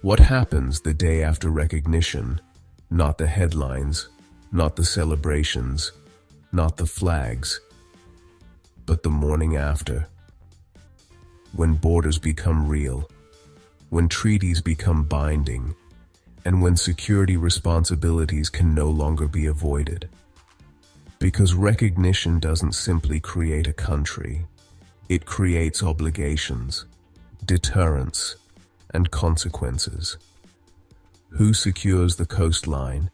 What happens the day after recognition? Not the headlines, not the celebrations, not the flags, but the morning after. When borders become real, when treaties become binding, and when security responsibilities can no longer be avoided. Because recognition doesn't simply create a country, it creates obligations, deterrence, and consequences. Who secures the coastline?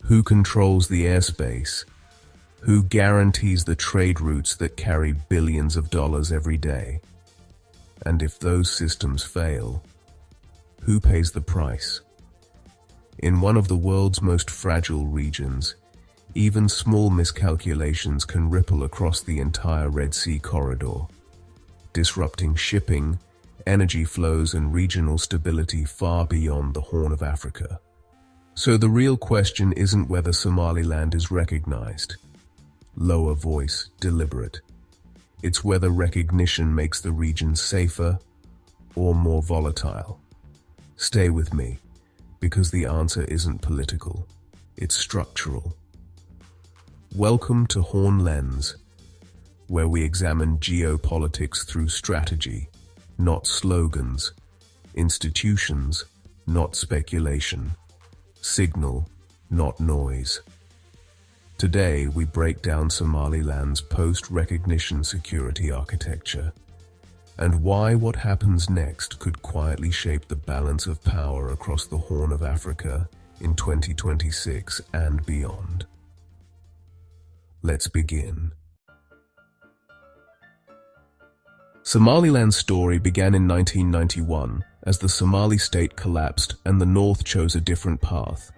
Who controls the airspace? Who guarantees the trade routes that carry billions of dollars every day? And if those systems fail, who pays the price? In one of the world's most fragile regions, even small miscalculations can ripple across the entire Red Sea corridor, disrupting shipping, energy flows, and regional stability far beyond the Horn of Africa. So the real question isn't whether Somaliland is recognized, lower voice, deliberate. It's whether recognition makes the region safer or more volatile. Stay with me, because the answer isn't political, it's structural. Welcome to Horn Lens, where we examine geopolitics through strategy, not slogans, institutions, not speculation, signal, not noise. Today, we break down Somaliland's post-recognition security architecture and why what happens next could quietly shape the balance of power across the Horn of Africa in 2026 and beyond. Let's begin. Somaliland's story began in 1991 as the Somali state collapsed and the North chose a different path.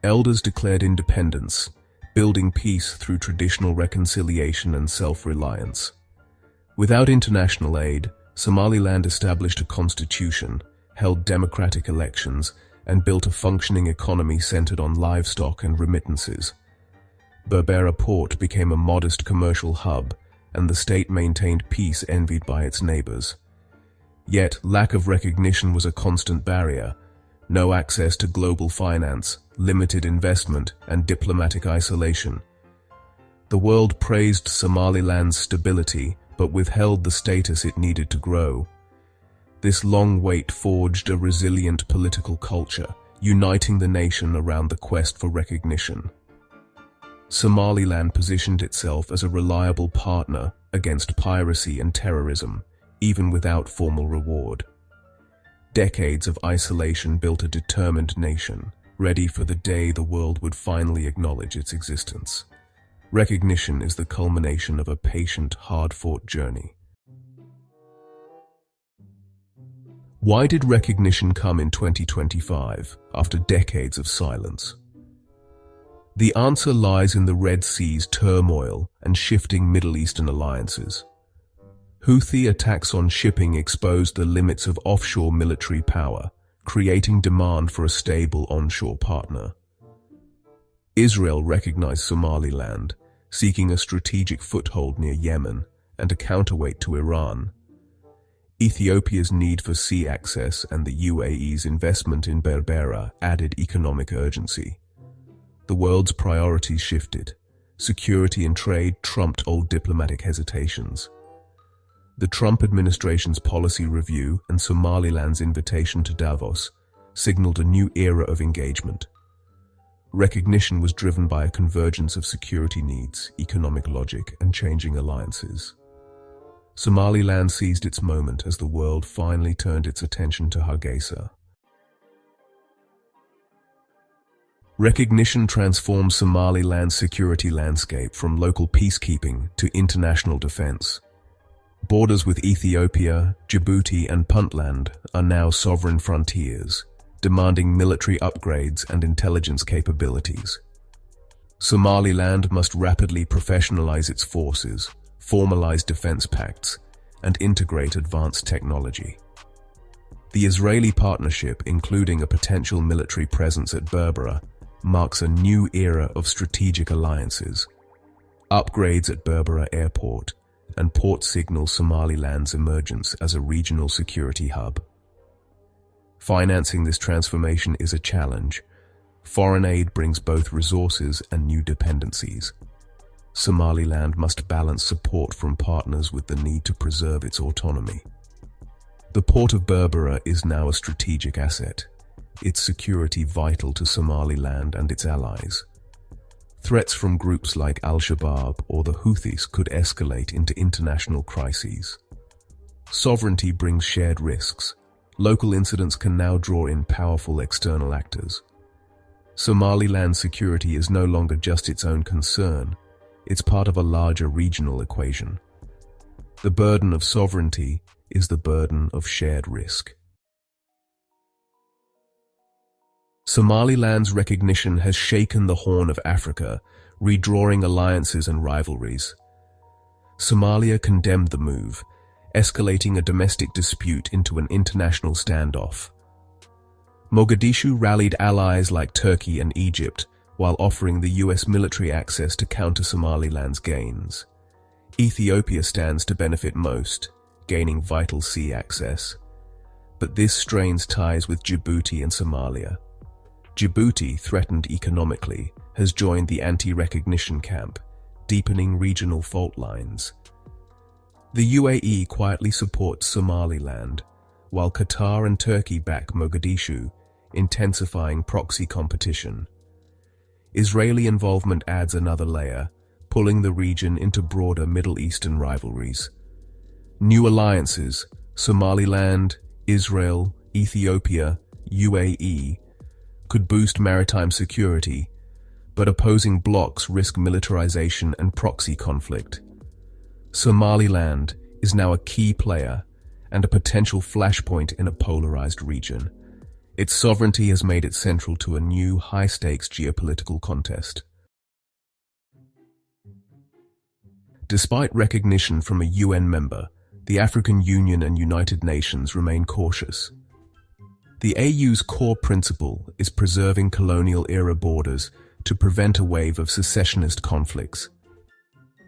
Elders declared independence, building peace through traditional reconciliation and self-reliance. Without international aid, Somaliland established a constitution, held democratic elections, and built a functioning economy centered on livestock and remittances. Berbera port became a modest commercial hub, and the state maintained peace envied by its neighbors. Yet, lack of recognition was a constant barrier. No access to global finance, limited investment, and diplomatic isolation. The world praised Somaliland's stability, but withheld the status it needed to grow. This long wait forged a resilient political culture, uniting the nation around the quest for recognition. Somaliland positioned itself as a reliable partner against piracy and terrorism, even without formal reward. Decades of isolation built a determined nation, ready for the day the world would finally acknowledge its existence. Recognition is the culmination of a patient, hard-fought journey. Why did recognition come in 2025, after decades of silence? The answer lies in the Red Sea's turmoil and shifting Middle Eastern alliances. Houthi attacks on shipping exposed the limits of offshore military power, creating demand for a stable onshore partner. Israel recognized Somaliland, seeking a strategic foothold near Yemen and a counterweight to Iran. Ethiopia's need for sea access and the UAE's investment in Berbera added economic urgency. The world's priorities shifted. Security and trade trumped old diplomatic hesitations. The Trump administration's policy review and Somaliland's invitation to Davos signaled a new era of engagement. Recognition was driven by a convergence of security needs, economic logic, and changing alliances. Somaliland seized its moment as the world finally turned its attention to Hargeisa. Recognition transformed Somaliland's security landscape from local peacekeeping to international defense. Borders with Ethiopia, Djibouti, and Puntland are now sovereign frontiers, demanding military upgrades and intelligence capabilities. Somaliland must rapidly professionalize its forces, formalize defense pacts, and integrate advanced technology. The Israeli partnership, including a potential military presence at Berbera, marks a new era of strategic alliances. Upgrades at Berbera Airport and port signal Somaliland's emergence as a regional security hub. Financing this transformation is a challenge. Foreign aid brings both resources and new dependencies. Somaliland must balance support from partners with the need to preserve its autonomy. The port of Berbera is now a strategic asset, its security vital to Somaliland and its allies. Threats from groups like Al-Shabaab or the Houthis could escalate into international crises. Sovereignty brings shared risks. Local incidents can now draw in powerful external actors. Somaliland's security is no longer just its own concern, it's part of a larger regional equation. The burden of sovereignty is the burden of shared risk. Somaliland's recognition has shaken the Horn of Africa, redrawing alliances and rivalries. Somalia condemned the move, escalating a domestic dispute into an international standoff. Mogadishu rallied allies like Turkey and Egypt, while offering the US military access to counter Somaliland's gains. Ethiopia stands to benefit most, gaining vital sea access. But this strains ties with Djibouti and Somalia. Djibouti, threatened economically, has joined the anti-recognition camp, deepening regional fault lines. The UAE quietly supports Somaliland, while Qatar and Turkey back Mogadishu, intensifying proxy competition. Israeli involvement adds another layer, pulling the region into broader Middle Eastern rivalries. New alliances, Somaliland, Israel, Ethiopia, UAE, could boost maritime security, but opposing blocs risk militarization and proxy conflict. Somaliland is now a key player and a potential flashpoint in a polarized region. Its sovereignty has made it central to a new, high-stakes geopolitical contest. Despite recognition from a UN member, the African Union and United Nations remain cautious. The AU's core principle is preserving colonial-era borders to prevent a wave of secessionist conflicts.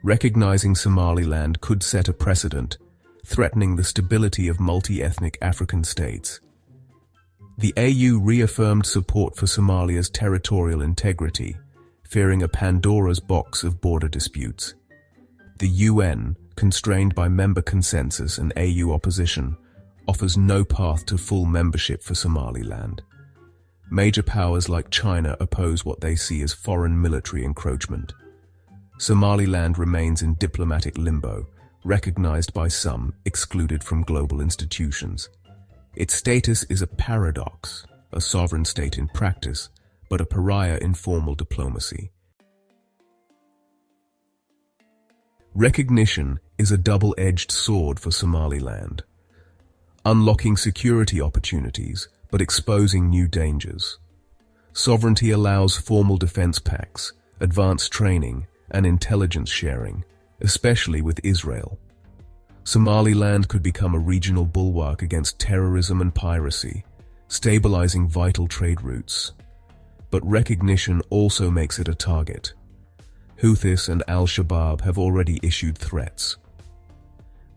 Recognizing Somaliland could set a precedent, threatening the stability of multi-ethnic African states. The AU reaffirmed support for Somalia's territorial integrity, fearing a Pandora's box of border disputes. The UN, constrained by member consensus and AU opposition, offers no path to full membership for Somaliland. Major powers like China oppose what they see as foreign military encroachment. Somaliland remains in diplomatic limbo, recognized by some, excluded from global institutions. Its status is a paradox, a sovereign state in practice, but a pariah in formal diplomacy. Recognition is a double-edged sword for Somaliland, unlocking security opportunities, but exposing new dangers. Sovereignty allows formal defense pacts, advanced training, and intelligence sharing, especially with Israel. Somaliland could become a regional bulwark against terrorism and piracy, stabilizing vital trade routes. But recognition also makes it a target. Houthis and Al-Shabaab have already issued threats.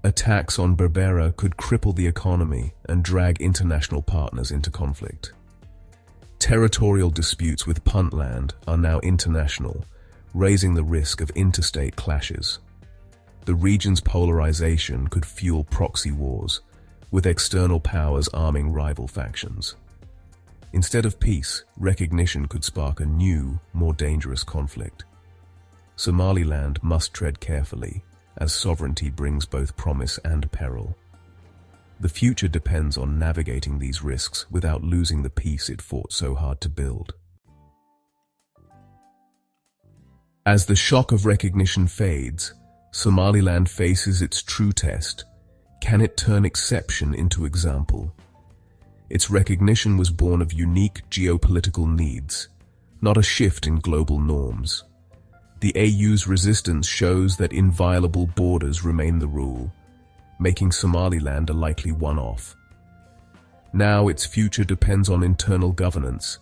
Attacks on Berbera could cripple the economy and drag international partners into conflict. Territorial disputes with Puntland are now international, raising the risk of interstate clashes. The region's polarization could fuel proxy wars, with external powers arming rival factions. Instead of peace, recognition could spark a new, more dangerous conflict. Somaliland must tread carefully, as sovereignty brings both promise and peril. The future depends on navigating these risks without losing the peace it fought so hard to build. As the shock of recognition fades, Somaliland faces its true test. Can it turn exception into example? Its recognition was born of unique geopolitical needs, not a shift in global norms. The AU's resistance shows that inviolable borders remain the rule, making Somaliland a likely one-off. Now its future depends on internal governance,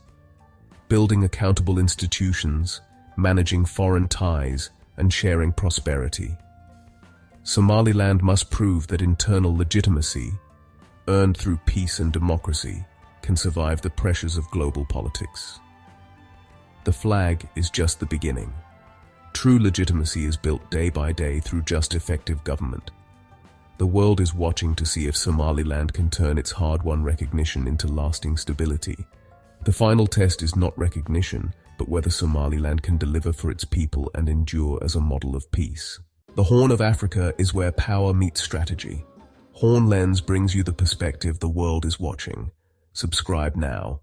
building accountable institutions, managing foreign ties, and sharing prosperity. Somaliland must prove that internal legitimacy, earned through peace and democracy, can survive the pressures of global politics. The flag is just the beginning. True legitimacy is built day by day through just effective government. The world is watching to see if Somaliland can turn its hard-won recognition into lasting stability. The final test is not recognition, but whether Somaliland can deliver for its people and endure as a model of peace. The Horn of Africa is where power meets strategy. Horn Lens brings you the perspective the world is watching. Subscribe now.